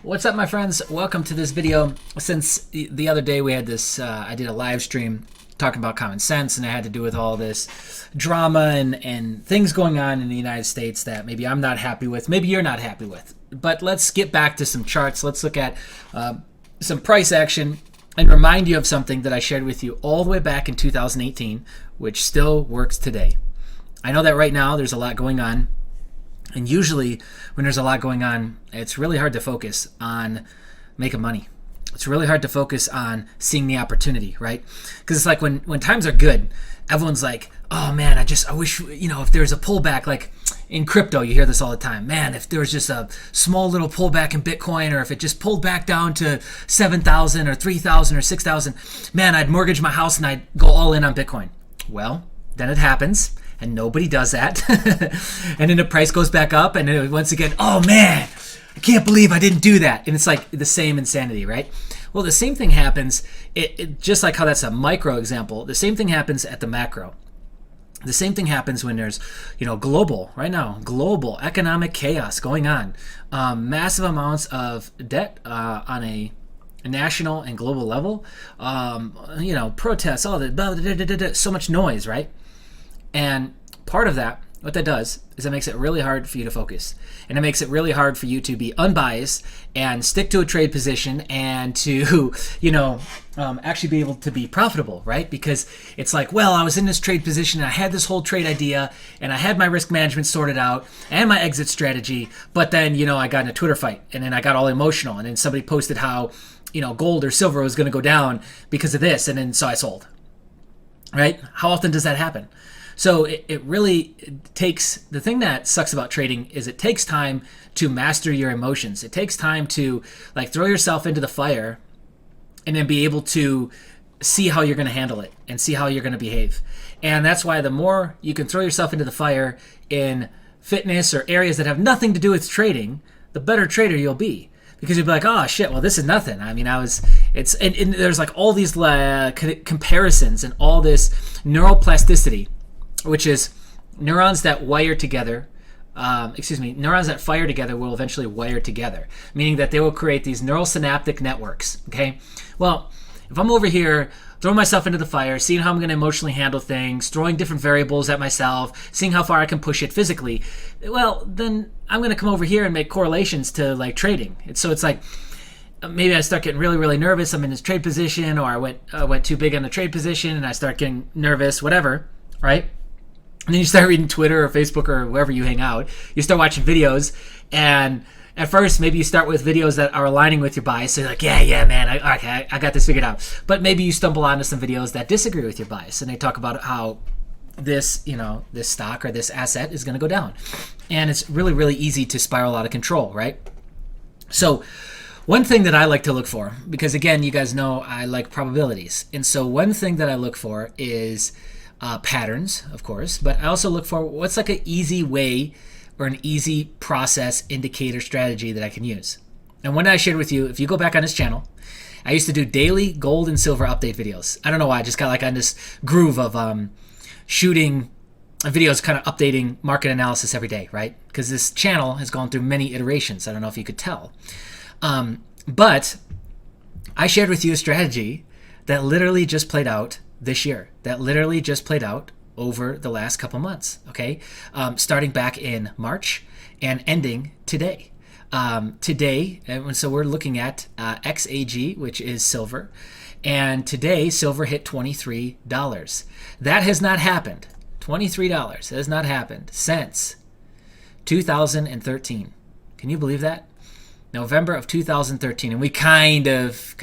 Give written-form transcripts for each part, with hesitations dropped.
What's up, my friends? Welcome to this video. Since the other day we had this, I did a live stream talking about common sense, and it had to do with all this drama and things going on in the United States that maybe I'm not happy with, maybe you're not happy with. But let's get back to some charts. Let's look at some price action and remind you of something that I shared with you all the way back in 2018, which still works today. I know that right now there's a lot going on. And usually when there's a lot going on, it's really hard to focus on making money. It's really hard to focus on seeing the opportunity, right? Because it's like when times are good, everyone's like, oh man, I wish, if there's a pullback, like in crypto, you hear this all the time. Man, if there was just a small little pullback in Bitcoin, or if it just pulled back down to 7,000 or 3,000 or 6,000, man, I'd mortgage my house and I'd go all in on Bitcoin. Well, then it happens. And nobody does that. And then the price goes back up, and then once again, oh man, I can't believe I didn't do that. And it's like the same insanity, right? Well, the same thing happens, it just like how that's a micro example, the same thing happens at the macro. The same thing happens when there's, global economic chaos going on. Massive amounts of debt on a national and global level. Protests, all that, so much noise, right? And part of that, what that does is it makes it really hard for you to focus. And it makes it really hard for you to be unbiased and stick to a trade position and to, actually be able to be profitable, right? Because it's like, well, I was in this trade position and I had this whole trade idea and I had my risk management sorted out and my exit strategy. But then, I got in a Twitter fight and then I got all emotional. And then somebody posted how, gold or silver was going to go down because of this. And then so I sold, right? How often does that happen? So it really takes, the thing that sucks about trading is it takes time to master your emotions. It takes time to throw yourself into the fire and then be able to see how you're going to handle it and see how you're going to behave. And that's why the more you can throw yourself into the fire in fitness or areas that have nothing to do with trading, the better trader you'll be. Because you'll be like, oh shit, well this is nothing. I mean, and there's all these comparisons and all this neuroplasticity, which is neurons that wire together, neurons that fire together will eventually wire together, meaning that they will create these neural synaptic networks, okay? Well, if I'm over here throwing myself into the fire, seeing how I'm going to emotionally handle things, throwing different variables at myself, seeing how far I can push it physically, well, then I'm going to come over here and make correlations to trading. So it's like, maybe I start getting really, really nervous. I'm in this trade position, or I went too big on the trade position and I start getting nervous, whatever, right? And then you start reading Twitter or Facebook or wherever you hang out. You start watching videos, and at first maybe you start with videos that are aligning with your bias. So you're like, yeah, man, I got this figured out. But maybe you stumble onto some videos that disagree with your bias, and they talk about how this stock or this asset is going to go down. And it's really, really easy to spiral out of control, right? So one thing that I like to look for, because again, you guys know I like probabilities. And so one thing that I look for is patterns, of course, but I also look for what's an easy way or an easy process indicator strategy that I can use. And one that I shared with you, if you go back on this channel, I used to do daily gold and silver update videos. I don't know why, I just got on this groove of shooting videos, kind of updating market analysis every day, right? Because this channel has gone through many iterations. I don't know if you could tell. But I shared with you a strategy that literally just played out this year, that literally just played out over the last couple months, okay? Starting back in March and ending today. And so we're looking at XAG, which is silver. And today, silver hit $23. That has not happened. $23 has not happened since 2013. Can you believe that? November of 2013. And we kind of,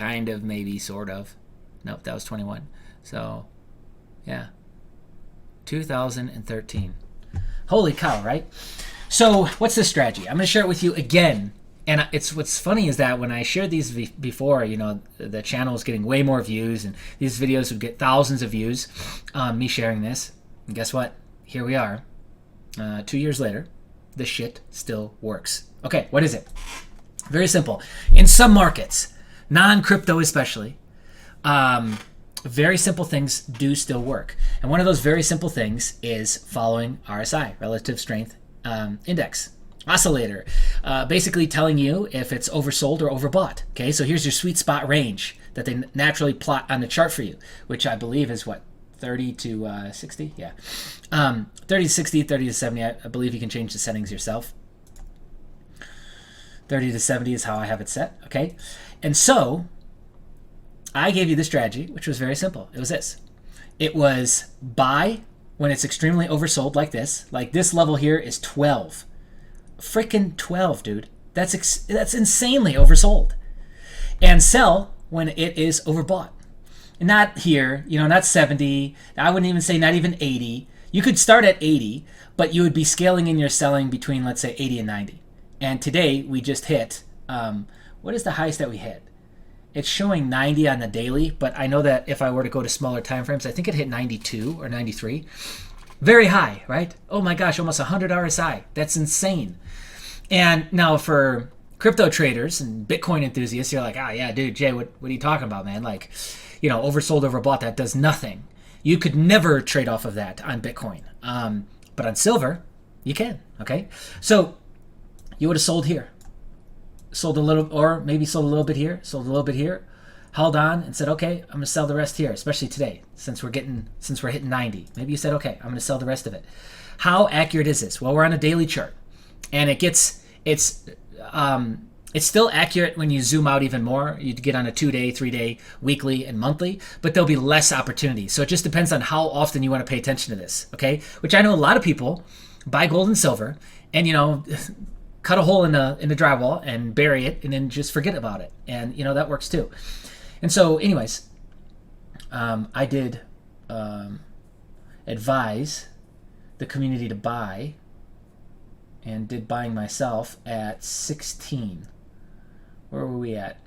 maybe, sort of. Nope, that was 21. So, yeah, 2013. Holy cow, right? So, what's this strategy? I'm going to share it with you again. And what's funny is that when I shared these before, the channel was getting way more views, and these videos would get thousands of views, me sharing this. And guess what? Here we are, 2 years later. This shit still works. Okay, what is it? Very simple. In some markets, non-crypto especially, very simple things do still work. And one of those very simple things is following RSI, Relative Strength Index. oscillator, basically telling you if it's oversold or overbought. Okay, so here's your sweet spot range that they naturally plot on the chart for you, which I believe is what, 30 to 60? Yeah. 30 to 60, 30 to 70. I believe you can change the settings yourself. 30 to 70 is how I have it set. Okay, and so I gave you the strategy, which was very simple. It was this. It was buy when it's extremely oversold like this. Like this level here is 12. Freaking 12, dude. That's insanely oversold. And sell when it is overbought. Not here, not 70. I wouldn't even say not even 80. You could start at 80, but you would be scaling in your selling between, let's say, 80 and 90. And today we just hit, what is the highest that we hit? It's showing 90 on the daily, but I know that if I were to go to smaller time frames, I think it hit 92 or 93. Very high, right? Oh my gosh, almost 100 RSI. That's insane. And now for crypto traders and Bitcoin enthusiasts, you're like, yeah, dude, Jay, what are you talking about, man? Like, oversold, overbought, that does nothing. You could never trade off of that on Bitcoin. But on silver, you can, okay? So you would have sold here. Sold a little, or maybe sold a little bit here, sold a little bit here, held on and said, okay, I'm going to sell the rest here, especially today, since we're hitting 90. Maybe you said, okay, I'm going to sell the rest of it. How accurate is this? Well, we're on a daily chart, and it's still accurate when you zoom out even more. You get on a 2-day, 3-day, weekly, and monthly, but there'll be less opportunity. So it just depends on how often you want to pay attention to this, okay? Which I know a lot of people buy gold and silver, and cut a hole in the drywall and bury it, and then just forget about it. And that works too. And so, anyways, I did advise the community to buy, and did buying myself at 16. Where were we at?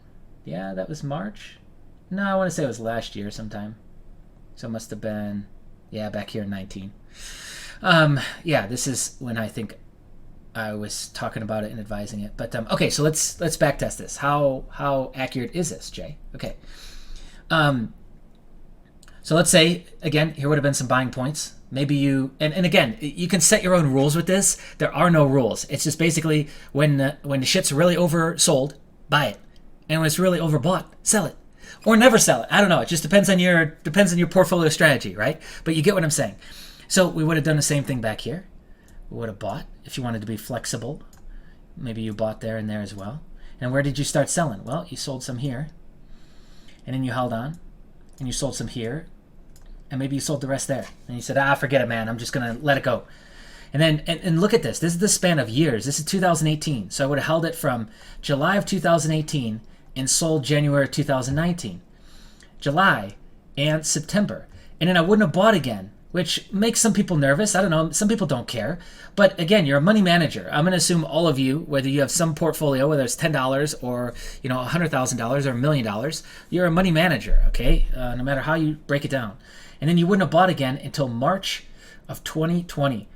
Yeah, that was March. No, I want to say it was last year sometime. So it must have been, back here in 19. This is when I think I was talking about it and advising it. But okay, so let's back test this. How accurate is this, Jay? Okay. So let's say, again, here would have been some buying points. Maybe you, and again, you can set your own rules with this. There are no rules. It's just basically when the shit's really oversold, buy it. And when it's really overbought, sell it. Or never sell it. I don't know. It just depends on your portfolio strategy, right? But you get what I'm saying. So we would have done the same thing back here. We would have bought. If you wanted to be flexible, maybe you bought there and there as well. And where did you start selling? Well, you sold some here, and then you held on, and you sold some here, and maybe you sold the rest there. And you said, forget it, man. I'm just going to let it go. And then, and look at this. This is the span of years. This is 2018. So I would have held it from July of 2018 and sold January 2019. July and September. And then I wouldn't have bought again, which makes some people nervous. I don't know. Some people don't care. But again, you're a money manager. I'm going to assume all of you, whether you have some portfolio, whether it's $10 or $100,000 or $1 million, you're a money manager, okay? No matter how you break it down. And then you wouldn't have bought again until March of 2020.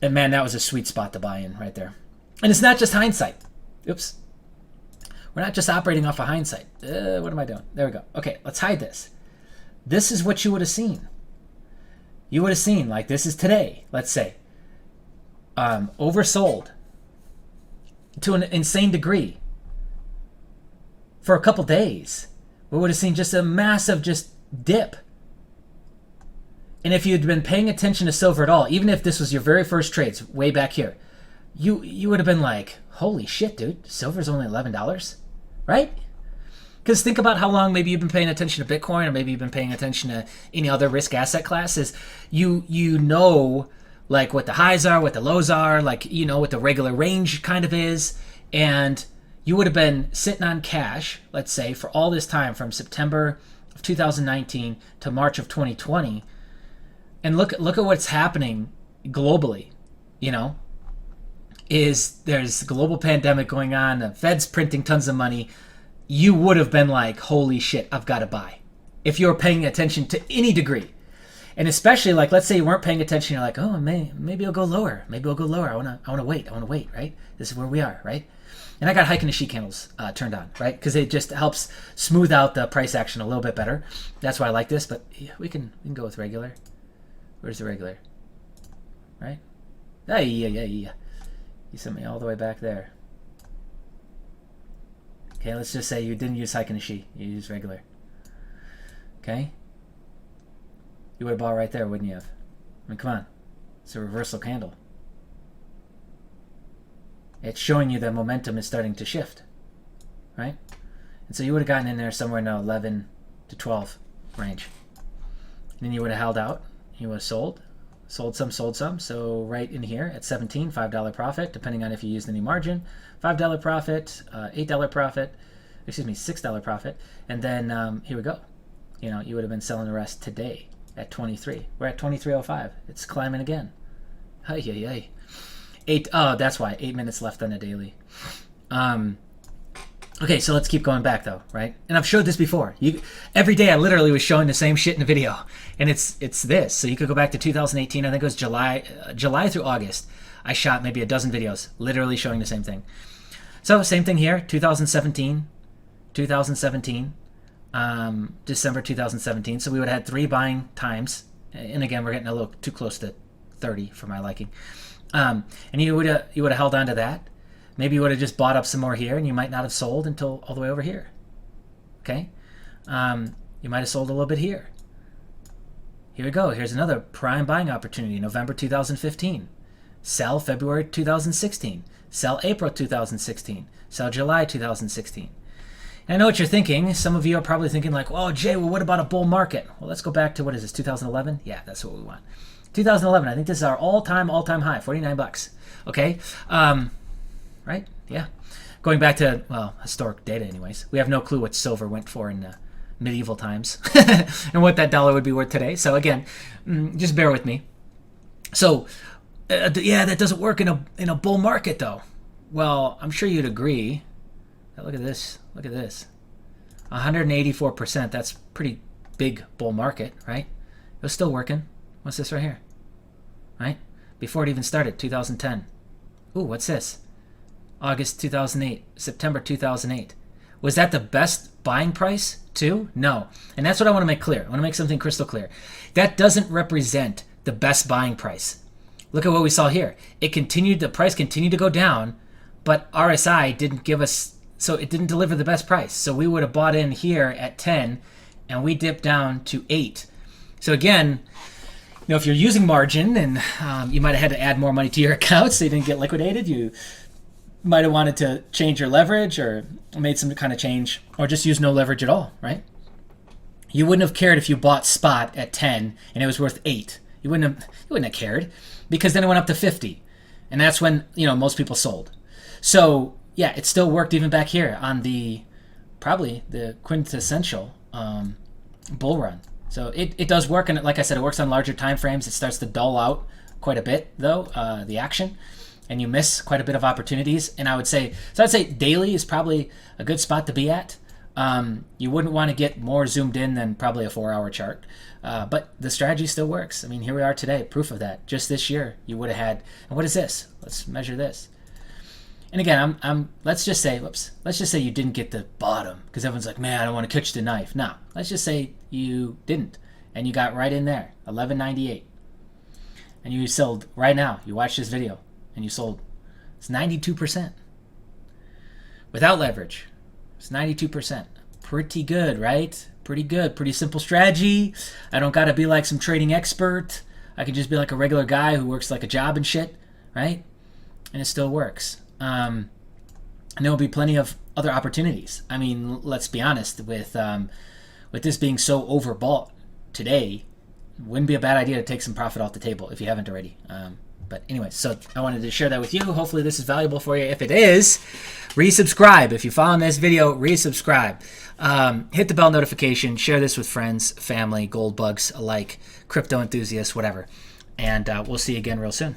And man, that was a sweet spot to buy in right there. And it's not just hindsight. Oops. We're not just operating off of hindsight. What am I doing? There we go. Okay, let's hide this. This is what you would have seen. You would have seen, like this is today, let's say, oversold to an insane degree for a couple days. We would have seen just a massive dip. And if you'd been paying attention to silver at all, even if this was your very first trades way back here, you would have been like, holy shit, dude, silver's only $11, right? Because think about how long maybe you've been paying attention to Bitcoin, or maybe you've been paying attention to any other risk asset classes. You know like what the highs are, what the lows are, like what the regular range kind of is. And you would have been sitting on cash, let's say, for all this time from September of 2019 to March of 2020. And look at what's happening globally, is there's a global pandemic going on, the Fed's printing tons of money. You would have been like, holy shit, I've got to buy. If you're paying attention to any degree. And especially like, let's say you weren't paying attention, you're like, oh, maybe I'll go lower. Maybe I'll go lower. I want to wait, right? This is where we are, right? And I got hike and the sheet candles turned on, right? Because it just helps smooth out the price action a little bit better. That's why I like this, but yeah, we can go with regular. Where's the regular? Right? Yeah. You sent me all the way back there. Okay, let's just say you didn't use Heiken Nishi. You used regular. Okay? You would have bought right there, wouldn't you have? I mean, come on. It's a reversal candle. It's showing you that momentum is starting to shift. Right? And so you would have gotten in there somewhere in the 11 to 12 range. And then you would have held out. You would have sold. Sold some. So right in here at 17, $5 profit, depending on if you used any margin. $5 profit, $8 profit, excuse me, $6 profit. And then here we go. You know, you would have been selling the rest today at 23. We're at 23.05. It's climbing again. Hey. Oh, that's why. 8 minutes left on the daily. Okay, so let's keep going back though, right? And I've showed this before. Every day I literally was showing the same shit in the video, and it's this. So you could go back to 2018. I think it was July through August. I shot maybe a dozen videos, literally showing the same thing. So same thing here, 2017, December 2017. So we would have had 3 buying times, and again we're getting a little too close to 30 for my liking. And you would have held on to that. Maybe you would have just bought up some more here, and you might not have sold until all the way over here. Okay? You might have sold a little bit here. Here we go. Here's another prime buying opportunity. November 2015. Sell February 2016. Sell April 2016. Sell July 2016. And I know what you're thinking. Some of you are probably thinking like, oh, Jay, well, what about a bull market? Well, let's go back to, what is this, 2011? Yeah, that's what we want. 2011, I think this is our all-time high, 49 bucks. Okay? Right? Yeah. Going back to, well, historic data anyways. We have no clue what silver went for in medieval times and what that dollar would be worth today. So again, just bear with me. So, yeah, that doesn't work in a bull market though. Well, I'm sure you'd agree. Look at this. Look at this. 184%. That's pretty big bull market, right? It was still working. What's this right here? Right? Before it even started, 2010. Ooh, what's this? August 2008, September 2008. Was that the best buying price too? No. And that's what I want to make clear. I want to make something crystal clear. That doesn't represent the best buying price. Look at what we saw here. The price continued to go down, but RSI didn't give us, so it didn't deliver the best price. So we would have bought in here at 10 and we dipped down to 8. So again, you know, if you're using margin and you might have had to add more money to your account so you didn't get liquidated, you might have wanted to change your leverage or made some kind of change, or just use no leverage at all, right? You wouldn't have cared if you bought spot at 10 and it was worth 8. You wouldn't have cared, because then it went up to 50. And that's when, you know, most people sold. So yeah, it still worked even back here on probably the quintessential bull run. So it does work, and like I said, it works on larger time frames. It starts to dull out quite a bit though, the action. And you miss quite a bit of opportunities. And I'd say daily is probably a good spot to be at. You wouldn't want to get more zoomed in than probably a 4-hour chart. But the strategy still works. I mean, here we are today, proof of that. Just this year, you would have had, and what is this? Let's measure this. And again, let's just say you didn't get the bottom, because everyone's like, man, I don't want to catch the knife. No, let's just say you didn't, and you got right in there, 11.98. And you sold right now. You watched this video. And you sold. It's 92%. Without leverage, it's 92%. Pretty good, right? Pretty good. Pretty simple strategy. I don't got to be like some trading expert. I can just be like a regular guy who works like a job and shit, right? And it still works. And there will be plenty of other opportunities. I mean, let's be honest. With this being so overbought today, it wouldn't be a bad idea to take some profit off the table if you haven't already. But anyway, so I wanted to share that with you. Hopefully this is valuable for you. If it is, resubscribe. If you're following this video, resubscribe. Hit the bell notification. Share this with friends, family, gold bugs alike, crypto enthusiasts, whatever. And we'll see you again real soon.